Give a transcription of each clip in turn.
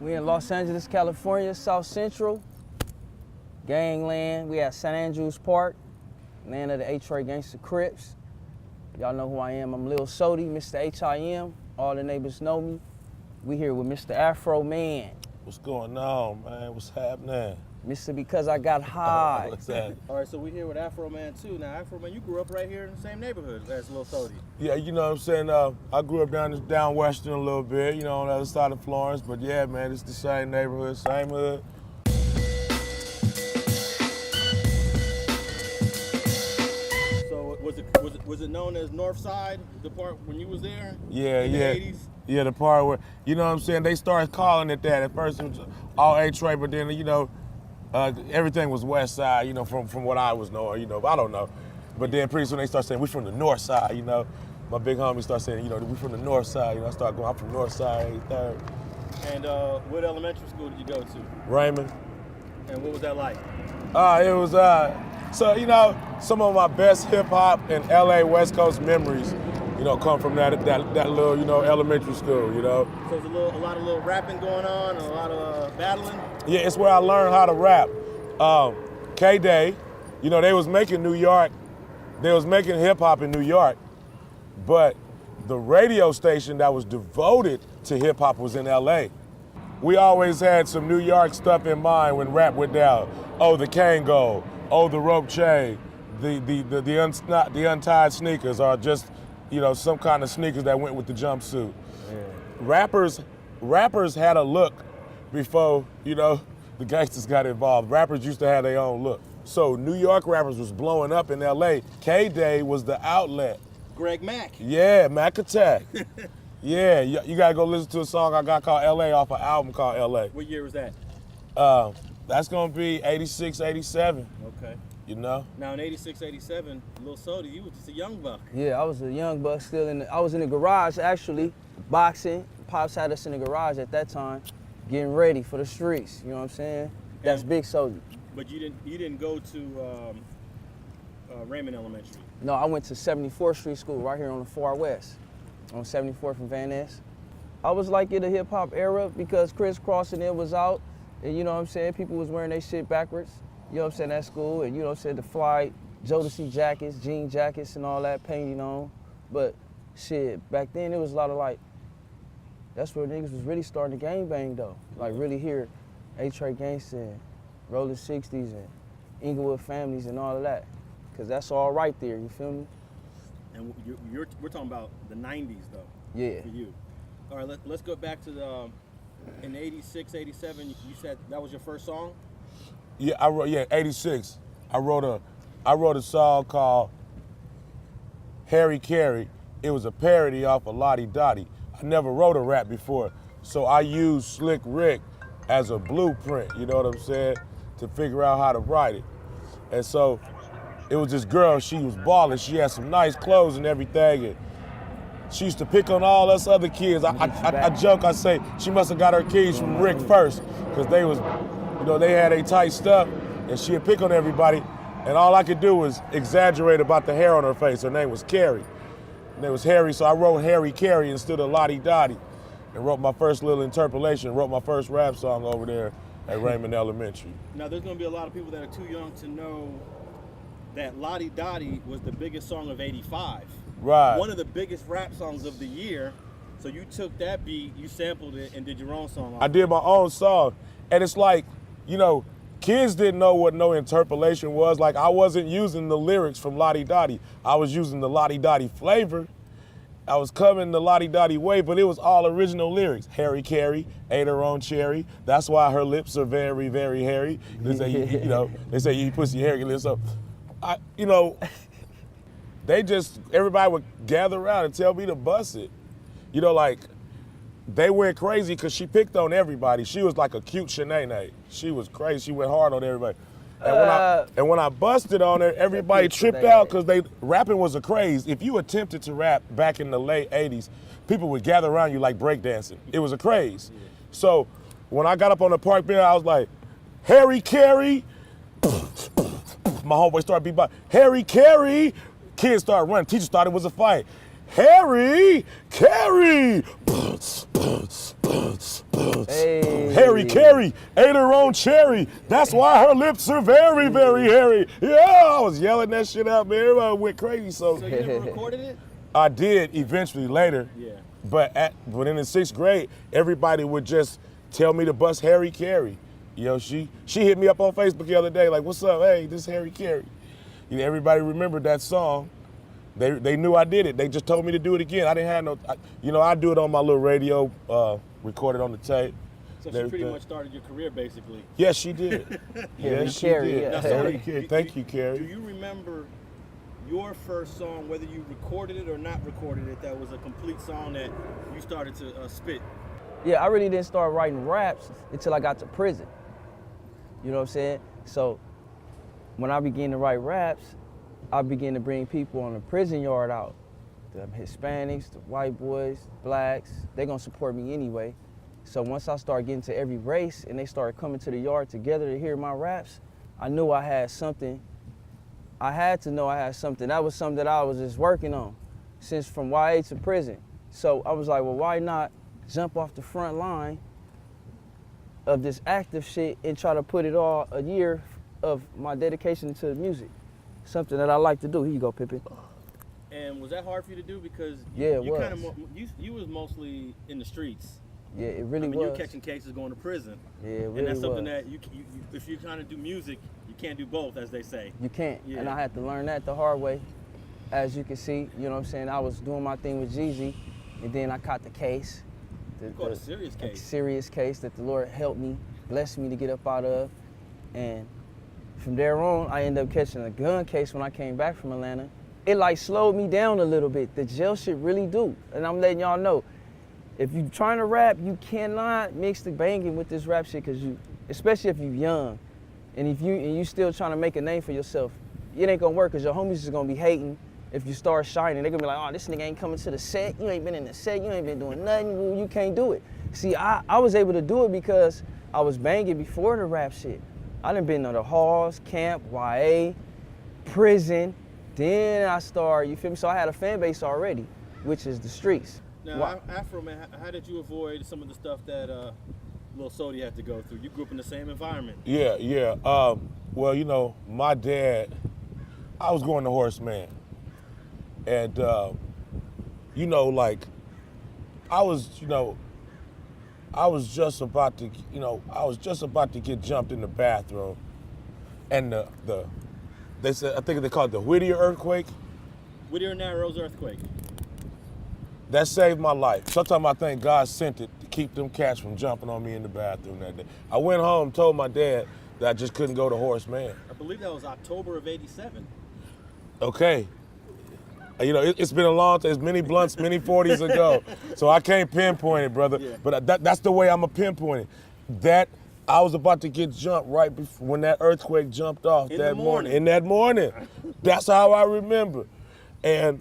We in Los Angeles, California, South Central, gangland. We at St. Andrews Park, land of the Tray Gangster Crips. Y'all know who I am. I'm Lil Sodi, Mr. H.I.M. All the neighbors know me. We here with Mr. AfroMan. What's going on, man? What's happening? Mr. Because I Got High. What's that? All right, so we're here with AfroMan too. Now, AfroMan, you grew up right here in the same neighborhood as Lil Sodi. Yeah, you know what I'm saying? I grew up down Western a little bit, you know, on the other side of Florence. But yeah, man, it's the same neighborhood, same hood. So was it known as North Side, the part when you was there? Yeah, in yeah. The 80s? Yeah, the part where, you know what I'm saying? They started calling it that. At first it was all A-Tray, but then, you know, everything was West Side, you know, from what I was knowing, you know, I don't know. But then pretty soon they start saying, we from the North Side, you know. My big homie started saying, you know, we from the North Side, you know, I started going, I'm from North Side, 83rd. And what elementary school did you go to? Raymond. And what was that like? It was, so, you know, some of my best hip hop and LA West Coast memories, you know, come from that little, you know, elementary school, you know. So there's a lot of little rapping going on, and a lot of battling? Yeah, it's where I learned how to rap. K-Day, you know, they was making hip hop in New York, but the radio station that was devoted to hip hop was in LA. We always had some New York stuff in mind when rap went down. Oh, the Kango, oh, the rope chain, the untied sneakers, or just, you know, some kind of sneakers that went with the jumpsuit. Yeah. Rappers had a look before, you know, the gangsters got involved. Rappers used to have their own look. So New York rappers was blowing up in LA. K-Day was the outlet. Greg Mack. Yeah, Mac Attack. Yeah, you gotta go listen to a song I got called LA off an album called LA. What year was that? That's gonna be 86, 87. Okay. You know? Now in 86, 87, Lil Sodi, you was just a young buck. Yeah, I was a young buck still I was in the garage actually, boxing. Pops had us in the garage at that time, getting ready for the streets, you know what I'm saying? That's Big Sodi. But you didn't go to Raymond Elementary? No, I went to 74th Street School right here on the far west, on 74th and Van Ness. I was like in the hip hop era because crisscrossing it was out, and you know what I'm saying, people was wearing their shit backwards, you know what I'm saying, at school, and you know what I'm saying, the fly Jodeci jackets, jean jackets and all that painting on. But shit, back then it was a lot of like, that's where niggas was really starting to gangbang though. Like really hear A-Tray Gangster and Rolling 60s and Inglewood Families and all of that. Cause that's all right there, you feel me? And we're talking about the 90s though. Yeah. For you. All right, let's go back to in 86, 87, you said that was your first song? Yeah, 86. I wrote a song called Harry Carey. It was a parody off of Lottie Dottie. I never wrote a rap before, so I used Slick Rick as a blueprint, you know what I'm saying, to figure out how to write it. And so it was this girl, she was ballin', she had some nice clothes and everything, and she used to pick on all us other kids. I joke, I say, she must have got her keys from Rick first, because they was, you know, they had a tight stuff, and she'd pick on everybody, and all I could do was exaggerate about the hair on her face. Her name was Carrie. Her name was Harry, so I wrote Harry Carey instead of Lottie Dottie, and wrote my first little interpolation, wrote my first rap song over there at Raymond Elementary. Now there's gonna be a lot of people that are too young to know that Lottie Dottie was the biggest song of 85. Right. One of the biggest rap songs of the year. So you took that beat, you sampled it, and did your own song. I did my own song. And it's like, you know, kids didn't know what no interpolation was. Like, I wasn't using the lyrics from Lottie Dottie. I was using the Lottie Dottie flavor. I was coming the Lottie Dottie way, but it was all original lyrics. Harry Carey ate her own cherry. That's why her lips are very, very hairy. They say, you know, they say you pussy hairy lips. So, you know, everybody would gather around and tell me to bust it. You know, like, they went crazy because she picked on everybody. She was like a cute Shanae. She was crazy. She went hard on everybody. And when I busted on her, everybody tripped out because rapping was a craze. If you attempted to rap back in the late 80s, people would gather around you like breakdancing. It was a craze. Yeah. So when I got up on the park bench, I was like, Harry Carey. My homeboy started beatboxing. Harry Carey. Kids started running. Teachers thought it was a fight. Harry Carey. Hey. Harry Carey ate her own cherry. That's why her lips are very, very hairy. Yeah, I was yelling that shit out, man. Everybody went crazy. So you never recorded it? I did eventually later. Yeah. But in the 6th grade, everybody would just tell me to bust Harry Carey. You know, she hit me up on Facebook the other day, like, what's up? Hey, this is Harry Carey. You know, everybody remembered that song. They knew I did it. They just told me to do it again. I didn't have I do it on my little radio, recorded on the tape. So she pretty much started your career, basically. Yes, she did. Yes, she did. Yeah. Harry Carey. Thank you, Carey. Do you remember your first song, whether you recorded it or not recorded it, that was a complete song that you started to spit? Yeah, I really didn't start writing raps until I got to prison. You know what I'm saying? So when I began to write raps, I began to bring people on the prison yard out. The Hispanics, the white boys, blacks, they're gonna support me anyway. So once I started getting to every race and they started coming to the yard together to hear my raps, I knew I had something. I had to know I had something. That was something that I was just working on since from YA to prison. So I was like, well, why not jump off the front line of this active shit and try to put it all a year of my dedication to music. Something that I like to do. Here you go, Pippin. And was that hard for you to do? Because yeah, you kind of you was mostly in the streets. Yeah, it really was. I mean, you're catching cases, going to prison. Yeah, it really was. And that's something that you if you're trying to do music, you can't do both, as they say. You can't. Yeah. And I had to learn that the hard way. As you can see, you know what I'm saying? I was doing my thing with Jeezy, and then I caught the case. You caught a serious case. A serious case that the Lord helped me, blessed me to get up out of. And from there on, I ended up catching a gun case when I came back from Atlanta. It like slowed me down a little bit. The jail shit really do. And I'm letting y'all know, if you're trying to rap, you cannot mix the banging with this rap shit, because especially if you're young, and if you still trying to make a name for yourself, it ain't gonna work, because your homies is gonna be hating. If you start shining, they're gonna be like, oh, this nigga ain't coming to the set, you ain't been in the set, you ain't been doing nothing, well, you can't do it. See, I was able to do it because I was banging before the rap shit. I done been to the halls, camp, YA, prison, then I started, you feel me? So I had a fan base already, which is the streets. Now, AfroMan, how did you avoid some of the stuff that Lil Sodi had to go through? You grew up in the same environment. Yeah. Well, you know, my dad, I was going to Horseman. And, you know, like, I was just about to get jumped in the bathroom. And they said, I think they called it the Whittier earthquake. Whittier Narrows earthquake. That saved my life. Sometimes I think God sent it to keep them cats from jumping on me in the bathroom that day. I went home, told my dad that I just couldn't go to Horseman. I believe that was October of '87. Okay. You know, it's been a long time. It's many blunts, many 40s ago. So I can't pinpoint it, brother. Yeah. But that's the way I'm going to pinpoint it. That I was about to get jumped right before when that earthquake jumped off that morning. In that morning. That's how I remember. And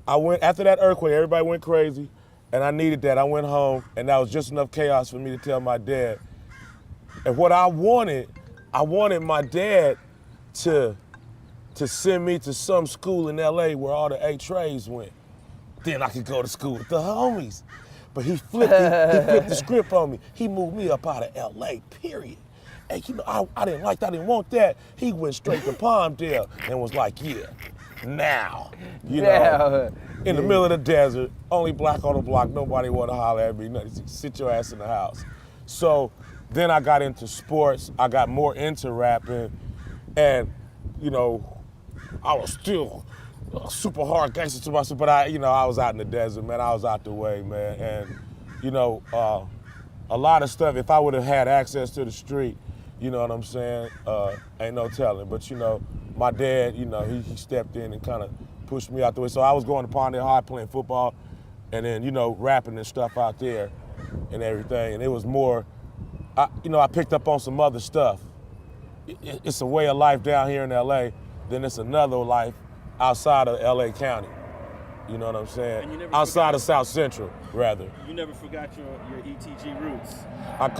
I went, after that earthquake, everybody went crazy, and I needed that. I went home, and that was just enough chaos for me to tell my dad. And what I wanted my dad to send me to some school in LA where all the A-Trays went. Then I could go to school with the homies. But he flipped the script on me. He moved me up out of LA, period. And you know, I didn't want that. He went straight to Palmdale and was like, yeah, now. You know, in the middle of the desert, only black on the block, nobody want to holler at me, sit your ass in the house. So then I got into sports, I got more into rapping, and you know, I was still super hard gangster to myself, but I was out in the desert, man. I was out the way, man. And, you know, a lot of stuff, if I would have had access to the street, you know what I'm saying, ain't no telling. But, you know, my dad, you know, he stepped in and kind of pushed me out the way. So I was going to Palmdale High playing football and then, you know, rapping and stuff out there and everything. And it was more, I picked up on some other stuff. It's a way of life down here in LA, then it's another life outside of LA County. You know what I'm saying? Outside of South Central, rather. You never forgot your ETG roots. I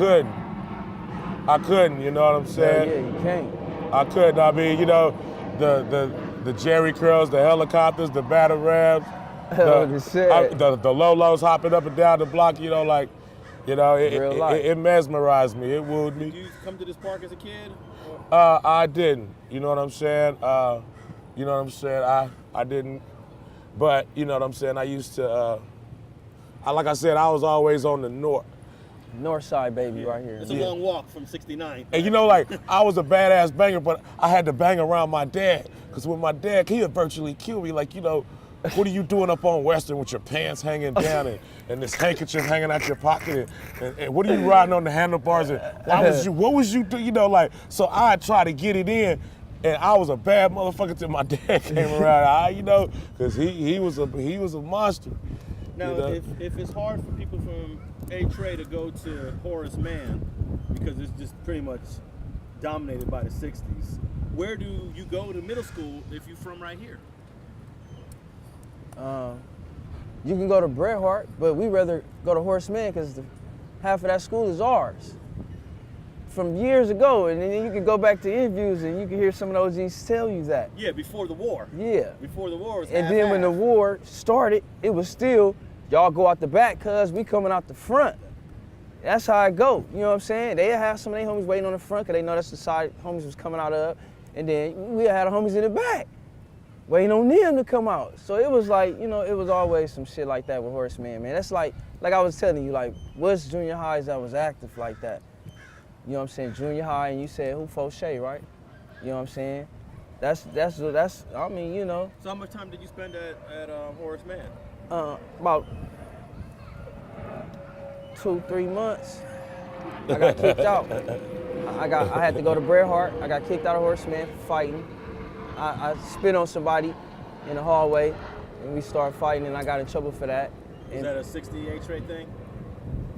couldn't, you know what I'm saying? Yeah, you can't. I couldn't. I mean, you know, the Jerry curls, the helicopters, the battle rams, the Lolos hopping up and down the block, you know, like, You know, Real life. it mesmerized me. It wooed me. Did you come to this park as a kid? I didn't. You know what I'm saying? You know what I'm saying? I didn't. But you know what I'm saying? I used to. Like I said, I was always on the north. North side, baby, right here. It's a long walk from 69. And you know, like, I was a badass banger, but I had to bang around my dad. Because with my dad, he would virtually kill me. Like, you know, what are you doing up on Western with your pants hanging down and this handkerchief hanging out your pocket? And what are you riding on the handlebars? And what was you doing? You know, like, so I tried to get it in. And I was a bad motherfucker till my dad came around. You know, because he was a monster. Now, you know? if it's hard for people from Tray to go to Horace Mann because it's just pretty much dominated by the 60s, where do you go to middle school if you're from right here? You can go to Bret Hart, but we rather go to Horace Mann because half of that school is ours. From years ago, and then you can go back to interviews and you can hear some of those OGs tell you that. Yeah, before the war. Yeah. Before the war was And then when the war started, it was still, y'all go out the back cuz we coming out the front. That's how I go, you know what I'm saying? They have some of their homies waiting on the front cause they know that's the side homies was coming out of. And then we had the homies in the back waiting on them to come out. So it was like, you know, it was always some shit like that with Horace Mann, man. That's like I was telling you, like, what's junior highs that was active like that? You know what I'm saying? Junior high, and you said who Fauché, right? You know what I'm saying? That's. I mean, you know. So how much time did you spend at Horace Mann? About 2-3 months. I got kicked out. I had to go to Bret Hart. I got kicked out of Horace Mann for fighting. I spit on somebody in the hallway, and we started fighting, and I got in trouble for that. Was that a 68 Tray thing?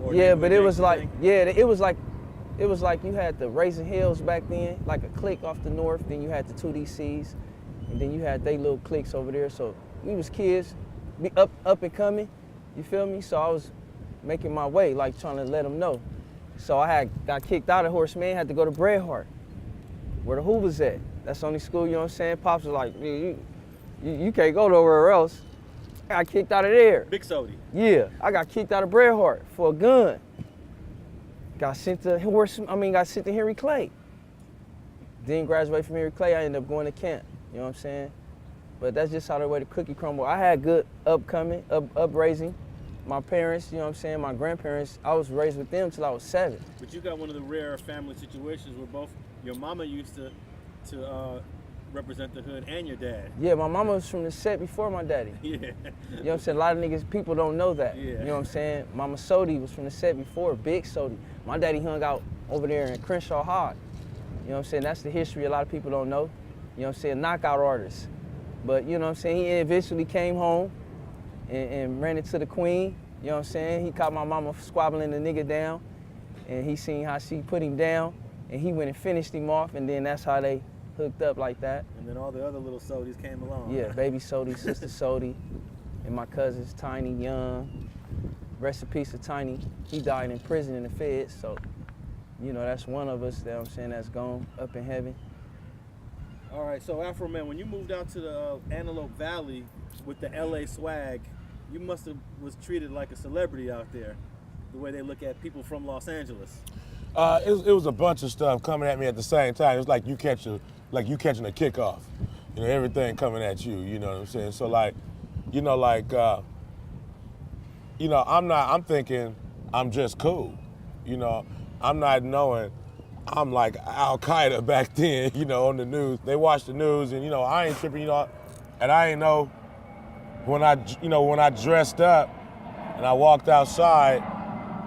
Or Yeah, but it was like, thing? yeah, it was like you had the Raising Hills back then, like a clique off the north, then you had the 2DCs, and then you had they little cliques over there. So we was kids, be up and coming, you feel me? So I was making my way, like trying to let them know. So I got kicked out of Horace Mann, had to go to Bret Hart, where the Who was at. That's the only school, you know what I'm saying? Pops was like, you can't go nowhere else. I got kicked out of there. Big Sodi. Yeah, I got kicked out of Bret Hart for a gun. Got sent to Henry Clay. Didn't graduate from Henry Clay, I ended up going to camp, you know what I'm saying? But that's just how the way the cookie crumbled. I had good upraising. My parents, you know what I'm saying, my grandparents, I was raised with them till I was 7. But you got one of the rare family situations where both your mama used to represent the hood and your dad. Yeah, my mama was from the set before my daddy. Yeah. You know what I'm saying? A lot of people don't know that. Yeah. You know what I'm saying? Mama Sodi was from the set before, Big Sodi. My daddy hung out over there in Crenshaw High. You know what I'm saying? That's the history a lot of people don't know. You know what I'm saying? Knockout artist. But you know what I'm saying? He eventually came home and ran into the queen. You know what I'm saying? He caught my mama squabbling the nigga down, and he seen how she put him down, and he went and finished him off, and then that's how they hooked up like that. And then all the other little Sodis came along. Yeah, baby Sodi, sister Sodi, and my cousins, Tiny, Young. Rest in peace to Tiny. He died in prison in the feds, so, you know, that's one of us, you know what I'm saying, that's gone up in heaven. All right, so AfroMan, when you moved out to the Antelope Valley with the LA swag, you must have was treated like a celebrity out there, the way they look at people from Los Angeles. It was a bunch of stuff coming at me at the same time. It was like you catching a kickoff. You know, everything coming at you, you know what I'm saying? So I'm thinking I'm just cool. You know, I'm not knowing I'm like Al-Qaeda back then, you know, on the news. They watch the news and, you know, I ain't tripping, you know, and I ain't know when I dressed up and I walked outside,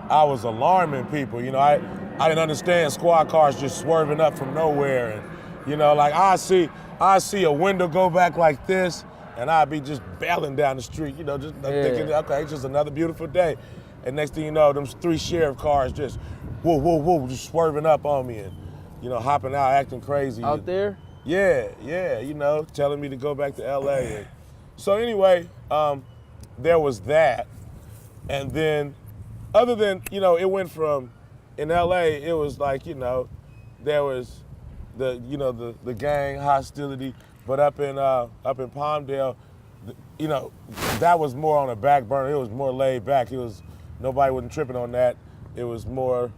I was alarming people. You know, I didn't understand squad cars just swerving up from nowhere. And, you know, like I see a window go back like this and I'd be just bailing down the street, you know, just thinking, okay, it's just another beautiful day. And next thing you know, them 3 sheriff cars just, whoa, whoa, whoa, just swerving up on me and, you know, hopping out, acting crazy. Out there? Yeah, you know, telling me to go back to LA. And so anyway, there was that. And then, other than, you know, it went from, in LA, it was like, you know, there was the gang hostility, but up in Palmdale, you know, that was more on a back burner. It was more laid back. Nobody wasn't tripping on that. It was more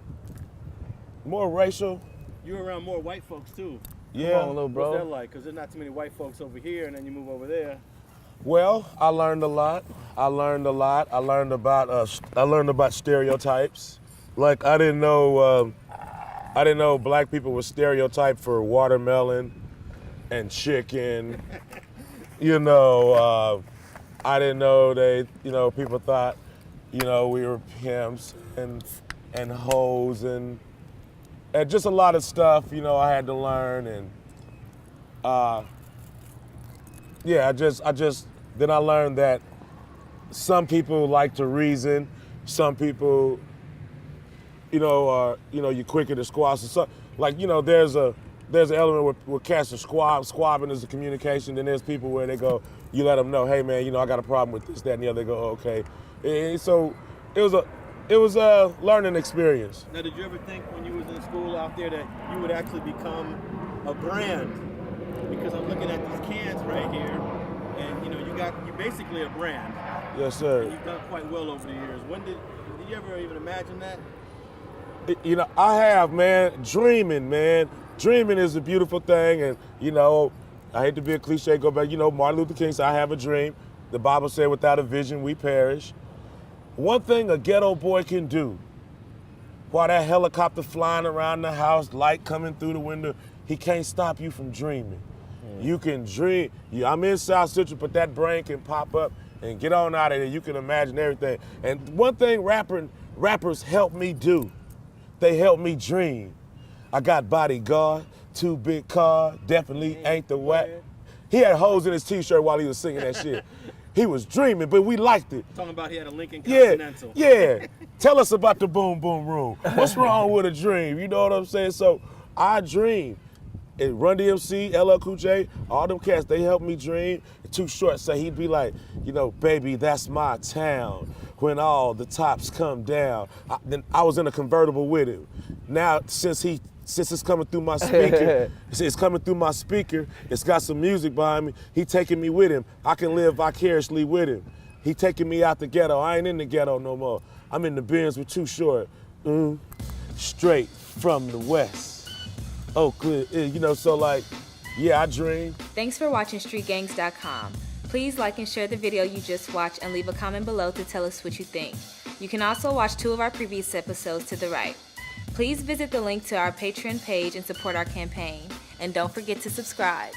racial. You were around more white folks too. Yeah. Come on, little bro. What's that like? Because there's not too many white folks over here, and then you move over there. Well, I learned a lot. I learned about stereotypes. Like I didn't know black people were stereotyped for watermelon and chicken. You know, I didn't know people thought, we were pimps and hoes and just a lot of stuff, I had to learn and then I learned that some people like to reason, some people, are, you're quicker to squash. So, like, there's an element where cats are squabbing is the communication. Then there's people where they go, you let them know, hey man, I got a problem with this, that, and the other. They go, oh, okay. And so it was a learning experience. Now, did you ever think when you was in school out there that you would actually become a brand? Because I'm looking at these cans right here, and you're basically a brand. Yes, sir. And you've done quite well over the years. When did you ever even imagine that? I have, man. Dreaming is a beautiful thing, and I hate to be a cliche, go back. Martin Luther King said, "I have a dream." The Bible said, "Without a vision, we perish." One thing a ghetto boy can do, while that helicopter flying around the house, light coming through the window, he can't stop you from dreaming. You can dream. I'm in South Central, but that brain can pop up and get on out of there. You can imagine everything. And one thing rappers help me do, they help me dream. I got bodyguard, 2 big cars, definitely ain't the whack. He had holes in his t-shirt while he was singing that shit. He was dreaming, but we liked it. Talking about he had a Lincoln Continental. Yeah. Tell us about the boom boom room. What's wrong with a dream? You know what I'm saying? So I dream. And Run DMC, LL Cool J, all them cats, they helped me dream. Too Short, so he'd be like, baby, that's my town. When all the tops come down. Then I was in a convertible with him. Now, since it's coming through my speaker, it's got some music behind me, he taking me with him. I can live vicariously with him. He taking me out the ghetto. I ain't in the ghetto no more. I'm in the Benz with Too Short. Straight from the West. Oakland, so like, yeah, I dream. Thanks for watching StreetGangs.com. Please like and share the video you just watched and leave a comment below to tell us what you think. You can also watch 2 of our previous episodes to the right. Please visit the link to our Patreon page and support our campaign. And don't forget to subscribe.